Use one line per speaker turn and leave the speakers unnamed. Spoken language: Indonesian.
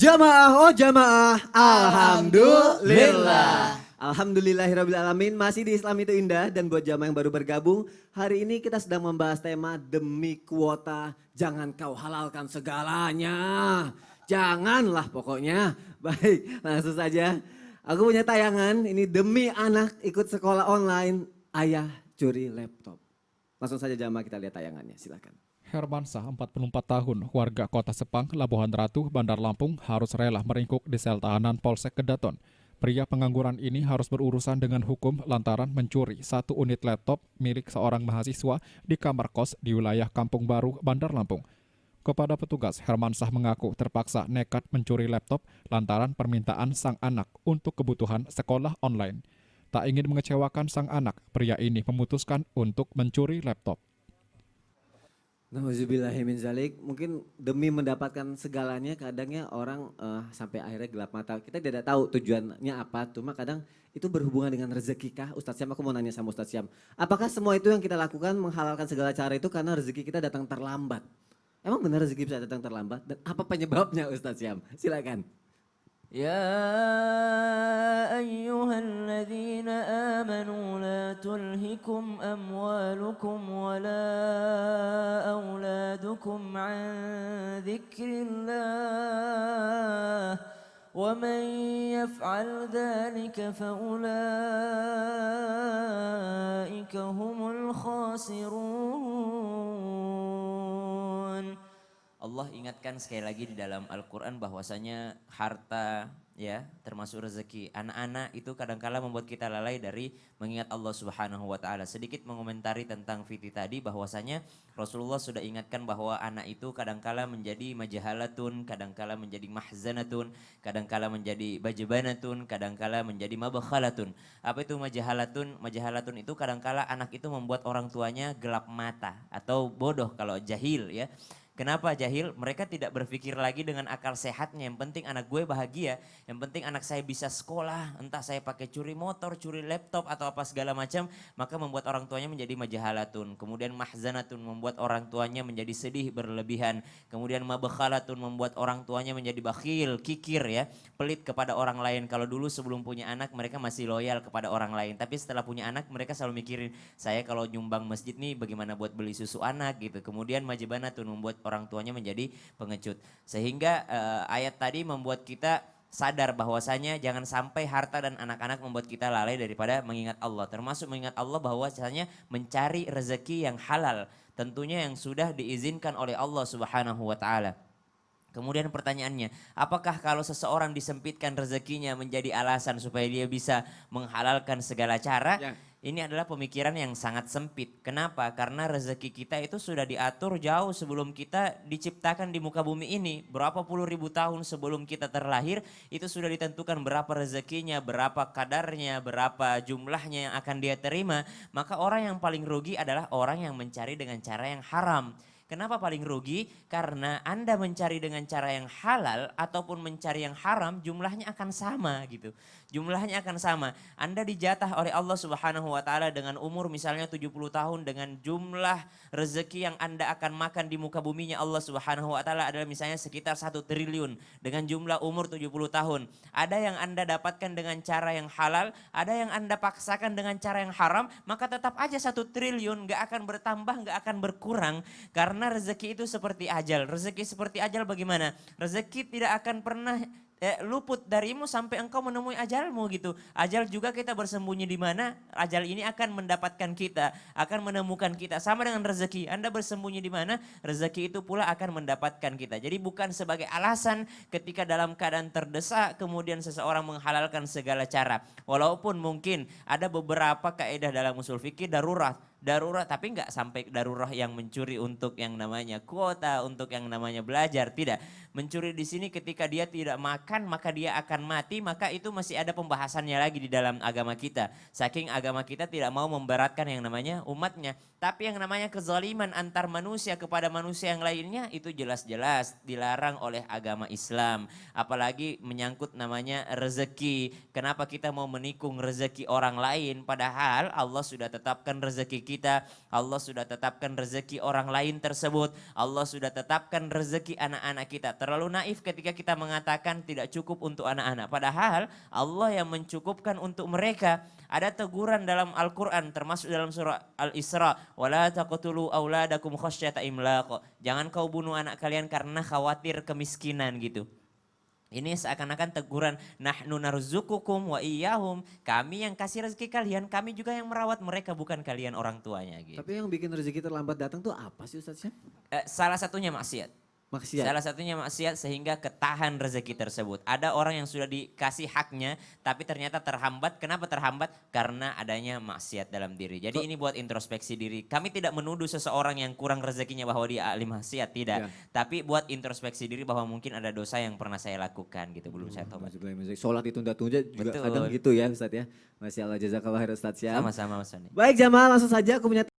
Jamaah, oh jamaah,
Alhamdulillah.
Alhamdulillahirrabbilalamin, masih di Islam itu indah. Dan buat jamaah yang baru bergabung, hari ini kita sedang membahas tema demi kuota, jangan kau halalkan segalanya. Janganlah pokoknya. Baik, langsung saja. Aku punya tayangan, ini demi anak ikut sekolah online, ayah curi laptop. Langsung saja jamaah kita lihat tayangannya, silakan.
Hermansyah, 44 tahun, warga kota Sepang, Labuhan Ratu, Bandar Lampung, harus rela meringkuk di sel tahanan Polsek Kedaton. Pria pengangguran ini harus berurusan dengan hukum lantaran mencuri 1 unit laptop milik seorang mahasiswa di kamar kos di wilayah Kampung Baru, Bandar Lampung. Kepada petugas, Hermansyah mengaku terpaksa nekat mencuri laptop lantaran permintaan sang anak untuk kebutuhan sekolah online. Tak ingin mengecewakan sang anak, pria ini memutuskan untuk mencuri laptop.
Nauzubillahiminzalik, mungkin demi mendapatkan segalanya kadangnya orang sampai akhirnya gelap mata. Kita tidak tahu tujuannya apa, cuma kadang itu berhubungan dengan rezeki kah? Ustadz Syam, aku mau nanya sama Ustadz Syam. Apakah semua itu yang kita lakukan menghalalkan segala cara itu karena rezeki kita datang terlambat? Emang benar rezeki bisa datang terlambat? Dan apa penyebabnya Ustadz Syam? Silakan.
يا أيها الذين آمنوا لا تلهكم أموالكم ولا أولادكم عن ذكر الله ومن يفعل ذلك فأولئك هم الخاسرون. Allah ingatkan sekali lagi di dalam Al-Quran bahwasanya harta ya termasuk rezeki anak-anak itu kadangkala membuat kita lalai dari mengingat Allah Subhanahu wa taala. Sedikit mengomentari tentang Fiti tadi bahwasanya Rasulullah sudah ingatkan bahwa anak itu kadangkala menjadi majahalatun, kadangkala menjadi mahzanatun, kadangkala menjadi bajabanatun, kadangkala menjadi mabakhalatun. Apa itu majahalatun? Majahalatun itu kadangkala anak itu membuat orang tuanya gelap mata atau bodoh kalau jahil ya. Kenapa jahil? Mereka tidak berpikir lagi dengan akal sehatnya. Yang penting anak gue bahagia, yang penting anak saya bisa sekolah, entah saya pakai curi motor, curi laptop atau apa segala macam, maka membuat orang tuanya menjadi majahalatun. Kemudian mahzanatun, membuat orang tuanya menjadi sedih berlebihan. Kemudian mabakhalatun, membuat orang tuanya menjadi bakhil, kikir ya, pelit kepada orang lain. Kalau dulu sebelum punya anak mereka masih loyal kepada orang lain, tapi setelah punya anak mereka selalu mikirin, saya kalau nyumbang masjid nih bagaimana buat beli susu anak gitu. Kemudian majibanatun, membuat orang tuanya menjadi pengecut. Sehingga ayat tadi membuat kita sadar bahwasanya jangan sampai harta dan anak-anak membuat kita lalai daripada mengingat Allah. Termasuk mengingat Allah bahwasanya mencari rezeki yang halal. Tentunya yang sudah diizinkan oleh Allah Subhanahu wa taala. Kemudian pertanyaannya, apakah kalau seseorang disempitkan rezekinya menjadi alasan supaya dia bisa menghalalkan segala cara? Ya. Ini adalah pemikiran yang sangat sempit. Kenapa? Karena rezeki kita itu sudah diatur jauh sebelum kita diciptakan di muka bumi ini. Berapa puluh ribu tahun sebelum kita terlahir, itu sudah ditentukan berapa rezekinya, berapa kadarnya, berapa jumlahnya yang akan dia terima. Maka orang yang paling rugi adalah orang yang mencari dengan cara yang haram. Kenapa paling rugi? Karena Anda mencari dengan cara yang halal ataupun mencari yang haram jumlahnya akan sama gitu. Jumlahnya akan sama. Anda dijatah oleh Allah Subhanahu wa taala dengan umur misalnya 70 tahun dengan jumlah rezeki yang Anda akan makan di muka buminya Allah Subhanahu wa taala adalah misalnya sekitar 1 triliun dengan jumlah umur 70 tahun. Ada yang Anda dapatkan dengan cara yang halal, ada yang Anda paksakan dengan cara yang haram, maka tetap aja 1 triliun gak akan bertambah, gak akan berkurang. Karena rezeki itu seperti ajal. Rezeki seperti ajal bagaimana? Rezeki tidak akan pernah luput darimu sampai engkau menemui ajalmu gitu. Ajal juga kita bersembunyi di mana, ajal ini akan mendapatkan kita, akan menemukan kita. Sama dengan rezeki, Anda bersembunyi di mana, rezeki itu pula akan mendapatkan kita. Jadi bukan sebagai alasan ketika dalam keadaan terdesak kemudian seseorang menghalalkan segala cara. Walaupun mungkin ada beberapa kaidah dalam usul fikih darurat tapi nggak sampai darurat yang mencuri untuk yang namanya kuota, untuk yang namanya belajar, tidak. Mencuri di sini ketika dia tidak makan maka dia akan mati, maka itu masih ada pembahasannya lagi di dalam agama kita. Saking agama kita tidak mau memberatkan yang namanya umatnya. Tapi yang namanya kezaliman antar manusia kepada manusia yang lainnya itu jelas-jelas dilarang oleh agama Islam. Apalagi menyangkut namanya rezeki. Kenapa kita mau menikung rezeki orang lain padahal Allah sudah tetapkan rezeki kita, Allah sudah tetapkan rezeki orang lain tersebut, Allah sudah tetapkan rezeki anak-anak kita. Terlalu naif ketika kita mengatakan tidak cukup untuk anak-anak. Padahal Allah yang mencukupkan untuk mereka. Ada teguran dalam Al-Quran termasuk dalam surah Al-Isra. وَلَا تَقْتُلُوا أَوْلَادَكُمْ خَشْيَةَ إِمْلَاقٍ. Jangan kau bunuh anak kalian karena khawatir kemiskinan gitu. Ini seakan-akan teguran, nahnu narzukukum wa iyyahum. Kami yang kasih rezeki kalian, kami juga yang merawat mereka, bukan kalian orang tuanya gitu.
Tapi yang bikin rezeki terlambat datang tuh apa sih Ustaz Syam?
Salah satunya maksiat.
Maksiat.
Salah satunya maksiat sehingga ketahan rezeki tersebut. Ada orang yang sudah dikasih haknya tapi ternyata terhambat. Kenapa terhambat? Karena adanya maksiat dalam diri. Jadi ini buat introspeksi diri. Kami tidak menuduh seseorang yang kurang rezekinya bahwa dia ahli maksiat, tidak.
Ya.
Tapi buat introspeksi diri bahwa mungkin ada dosa yang pernah saya lakukan gitu, belum saya tobat.
Sholat ditunda-tunda juga
Betul.
kadang gitu ya Ustaz ya. Masya Allah, jazakallah khair Ustaz Syam.
Sama-sama Mas Sony.
Baik Jamal, langsung saja aku punya